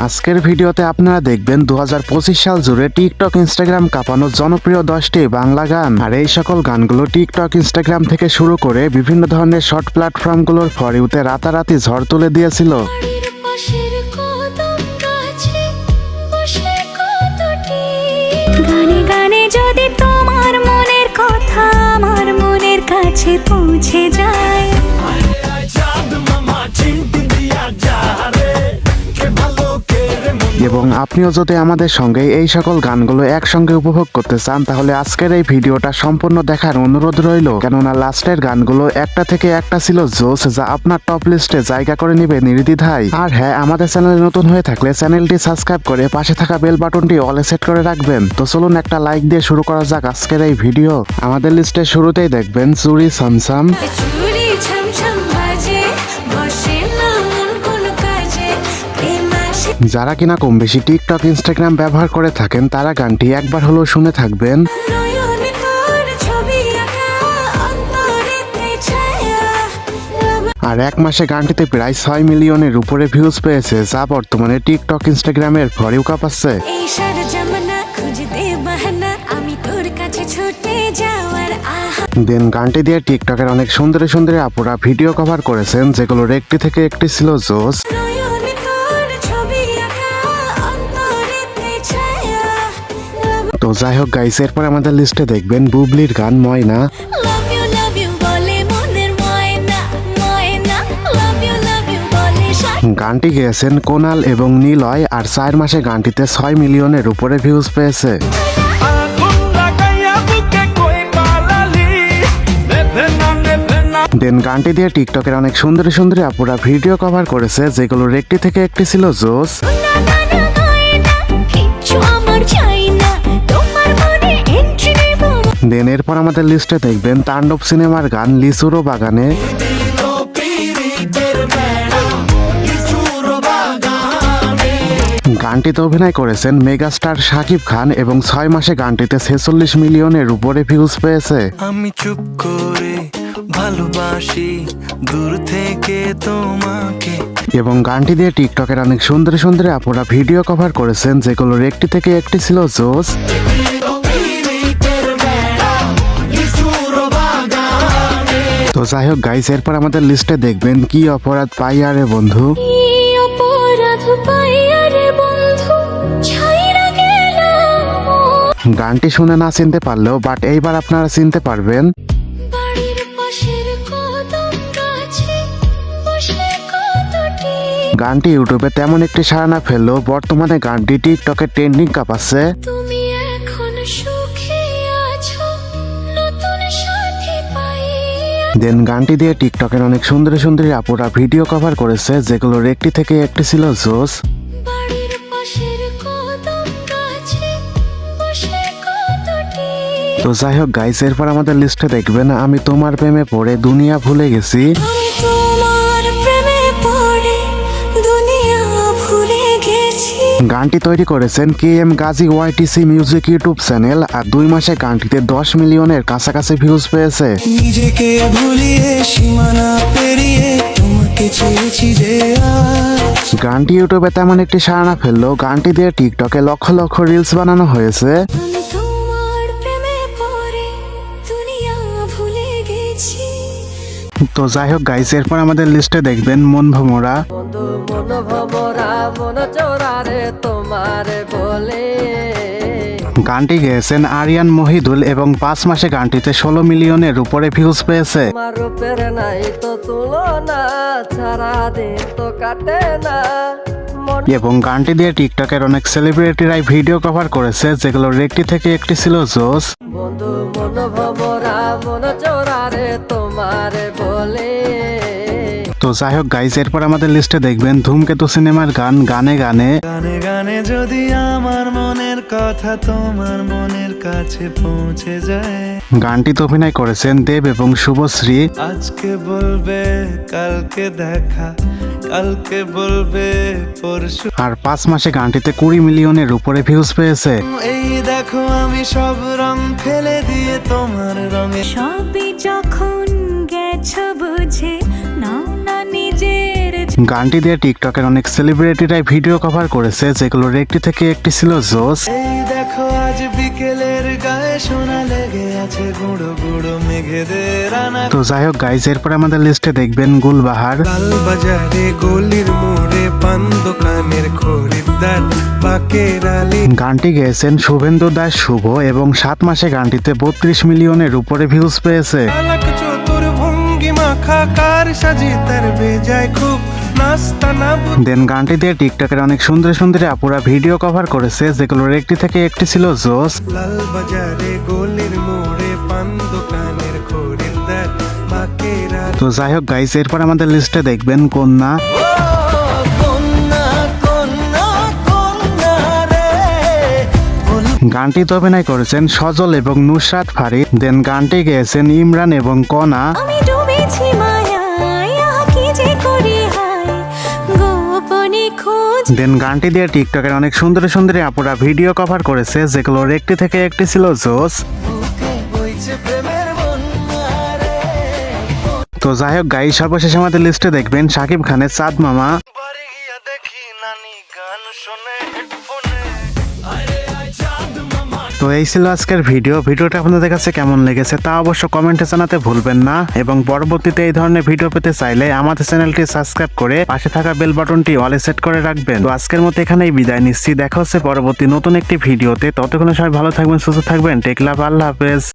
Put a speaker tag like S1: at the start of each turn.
S1: আজকের ভিডিওতে আপনারা দেখবেন 2025 সাল জুড়ে টিকটক ইনস্টাগ্রাম কাঁপানো জনপ্রিয় 10টি বাংলা গান। আর এই সকল গানগুলো টিকটক ইনস্টাগ্রাম থেকে শুরু করে বিভিন্ন ধরনের শর্ট প্ল্যাটফর্মগুলোর ফর ইউতে রাতারাতি ঝড় তুলে দিয়েছিল।
S2: গানে গানে যদি তোমার মনের কথা আমার মনের কাছে পৌঁছে যায়,
S1: এবং আপনিও যদি আমাদের সঙ্গে এই সকল গানগুলো একসঙ্গে উপভোগ করতে চান তাহলে আজকের এই ভিডিওটা সম্পূর্ণ দেখার অনুরোধ রইল, কেননা লাস্টের গানগুলো একটা থেকে একটা ছিল জোস, যা আপনার টপ লিস্টে জায়গা করে নিবে নির্দ্বিধায়। আর হ্যাঁ, আমাদের চ্যানেলে নতুন হয়ে থাকলে চ্যানেলটি সাবস্ক্রাইব করে পাশে থাকা বেল বাটনটি অলে সেট করে রাখবেন। তো চলুন একটা লাইক দিয়ে শুরু করা যাক আজকের এই ভিডিও। আমাদের লিস্টের শুরুতেই দেখবেন চুরি সামসাম।
S2: চুরি ছমছম বাজে, বসে না মন কোনো কাজে, প্রেম আসে।
S1: যারা কিনা কম বেশি টিকটক ইনস্টাগ্রাম ব্যবহার করে থাকেন তারা গানটি একবার হলেও শুনে থাকবেন।
S2: নয়নে তোর ছবি আঁকা, অন্তরেতে ছায়া,
S1: আর এক মাসে গানটিতে প্রায় 6 মিলিয়নের উপরে ভিউজ পেয়েছে, যা বর্তমানে টিকটক ইনস্টাগ্রামের ফর ইউ কাঁপাচ্ছে।
S2: এই সারা জামানা খুঁজতে বাহানা, আমি তোর কাছে ছুটে যাওয়ার আহা।
S1: দেন গানটি দিয়ে টিকটকের অনেক সুন্দরী সুন্দরী আপুরা ভিডিও কভার করেছেন, যেগুলোর একটি থেকে একটি ছিল জোস।
S2: নয়নে তোর ছবি আঁকা, অন্তরেতে ছায়া,
S1: তো যাই হোক গাইস, এরপর আমাদের লিস্টে দেখবেন বুবলির গান ময়না।
S2: লাভ ইউ বলে মনের ময়না, ময়না, লাভ ইউ বলে সাথে।
S1: গানটি গেয়েছেন কোনাল এবং নিলয়, আর 4 মাসে গানটিতে 6 মিলিয়নের উপরে ভিউজ পেয়েছে। দেন গানটি দিয়ে টিকটকের অনেক সুন্দরী সুন্দরী আপুরা ভিডিও কভার করেছে, যেগুলোর একটি থেকে একটি ছিল জোস। দেন এরপর আমাদের লিস্টে দেখবেন তাণ্ডব সিনেমার গান লিচুরো বাগানে। গানটিতে অভিনয় করেছেন মেগাস্টার শাকিব খান এবং 6 মাসে গানটিতে 46 মিলিয়নের উপরে ভিউজ পেয়েছে।
S3: আমি চুপ করে ভালোবাসি দূর থেকে তোমাকে।
S1: এবং গানটি দিয়ে টিকটকের অনেক সুন্দরী সুন্দরী আপুরা ভিডিও কভার করেছেন, যেগুলোর একটি থেকে একটি ছিল জোস। তো যাই হোক গাইস, এরপর আমাদের লিস্টে দেখবেন কি অপরাধ পাই আরে বন্ধু। গানটি শুনে না চিনতে পারলেও বাট এইবার আপনারা চিনতে পারবেন। গানটি ইউটিউবে তেমন একটি সাড়া না ফেললেও বর্তমানে গানটি টিকটকে ট্রেন্ডিং কাঁপাচ্ছে।
S2: তুমি এখন সুখে আছো নতুন সাথী পাইয়া।
S1: দেন গানটি দিয়ে টিকটকের অনেক সুন্দরী সুন্দরী আপুরা ভিডিও কভার করেছে, যেগুলোর একটি থেকে একটি ছিল জোস।
S2: বাড়ির পাশের কদম গাছে বসে কতটি।
S1: তো যাই হোক গাইস, এরপর আমাদের লিস্টে দেখবেন আমি তোমার প্রেমে পড়ে দুনিয়া ভুলে গেছি।
S2: আমি তোমার প্রেমে পড়ে দুনিয়া ভুলে গেছি।
S1: গানটি তৈরি করেছেন KM Gazi YTC music YouTube channel, আর 2 মাসে গানটিতে 10 মিলিয়নের কাছাকাছি ভিউজ পেয়েছে।
S3: নিজেকে ভুলিয়ে সীমানা পেরিয়ে তোমাকে চেয়েছি যে আজ।
S1: গানটি ইউটিউবে তেমন একটি সাড়া না ফেললেও গানটি দিয়ে টিকটকে লক্ষ লক্ষ রিলস বানানো হয়েছে।
S2: আমি তোমার প্রেমে পড়ে দুনিয়া ভুলে গেছি।
S1: তো যাই হোক গাইস, এরপর আমাদের লিস্টে দেখবেন মন ভমরা।
S4: বন্ধু মন ভমরা মন চোরারে তোমার বলে।
S1: গানটি গেয়েছেন আরিয়ান মহিদুল এবং 5 মাসে গানটিতে 16 মিলিয়নের উপরে ভিউজ পেয়েছে।
S4: আমার রূপের নাই তো তুলনা, সারা দিন তো কাটে না মন।
S1: এবং গানটি দিয়ে টিকটকের অনেক সেলিব্রিটিরাই ভিডিও কভার করেছে, যেগুলোর একটি থেকে একটি ছিল জোস।
S4: বন্ধু মন ভমরা মন চোরারে তোমার বলে।
S1: তো যাই হোক গাইস, এরপর আমাদের লিস্টে দেখবেন ধূমকেতু সিনেমার গান গানে গানে।
S3: গানে গানে যদি আমার মনের কথা তোমার মনের কাছে পৌঁছে যায়।
S1: গানটিতে অভিনয় করেছেন দেব এবং শুভশ্রী।
S3: আজকে বলবে কালকে দেখা, কালকে বলবে পরশু।
S1: আর 5 মাসে গানটিতে 20 মিলিয়নের উপরে ভিউজ পেয়েছে।
S3: এই দেখো আমি সব রং ফেলে দিয়ে তোমার রঙে।
S2: সবই যখন গেছো বুঝে নাও না নিজের
S1: গানটি দিয়ে টিকটকের অনেক সেলিব্রিটিরাই ভিডিও কভার করেছে, যেগুলোর একটি থেকে একটি ছিল জোস।
S3: এই দেখো আজ বিকেলের গায়ে সোনা লেগে আছে গুঁড়ো গুঁড়ো মেঘেদের আনা।
S1: তো যাই হোক গাইজ, এরপর আমাদের লিস্টে দেখবেন গুলবাহার।
S3: লাল বাজারে গলির মোড়ে পান দোকানের খরিদ্দার বাকের আলী।
S1: গানটি গেয়েছেন শুভেন্দু দাস শুভ এবং 7 মাসে গানটিতে 32 মিলিয়নের উপরে ভিউজ পেয়েছে।
S3: চালাক চতুর ভঙ্গি মাখা কার সাজি তার বেজায় খুব নাস্তা না
S1: দেন গানটি দিয়ে টিকটকের অনেক সুন্দর সুন্দরী আপুরা ভিডিও কভার করেছে, যেগুলোর একটি থেকে একটি ছিল জোস।
S3: লাল বাজারে গলির মোড়ে পান দোকানের খরিদ্দার বাকের আলী।
S1: তো যাই হোক গাইজ, এরপর আমাদের লিস্টে দেখবেন কন্যা। গানটিতে অভিনয় করেছেন সজল এবং নুসরাত ফারিদ। দেন গানটি গেয়েছেন ইমরান এবং কনা।
S2: আমি ডুবেছি মায়ায় আহা কি যে করি হায় গোপনে খোঁজ
S1: দেন গানটি দিয়ে টিকটকের অনেক সুন্দর সুন্দরী আপুরা ভিডিও কভার করেছে, যেগুলোর একটি থেকে একটি ছিল জোস। তো যাই হোক গাইজ, সর্বশেষ আমাদের লিস্টে দেখবেন শাকিব খানের চাঁদ মামা।
S3: বাড়ি গিয়া দেখি নানি গান শোনে হেডফোনে।
S1: তো এই ছিল আজকের ভিডিওটা আপনাদের কাছে কেমন লেগেছে তা অবশ্য কমেন্টে জানাতে ভুলবেন না, এবং পরবর্তীতে এই ধরনের ভিডিও পেতে চাইলে আমাদের চ্যানেলটি সাবস্ক্রাইব করে পাশে থাকা বেল বাটনটি অলে সেট করে রাখবেন। তো আজকের মতো এখানেই বিদায় নিচ্ছি, দেখা হচ্ছে পরবর্তী নতুন একটি ভিডিওতে। ততক্ষণ সবাই ভালো থাকবেন, সুস্থ থাকবেন, টেক লাভ, আল্লাহ হাফেজ।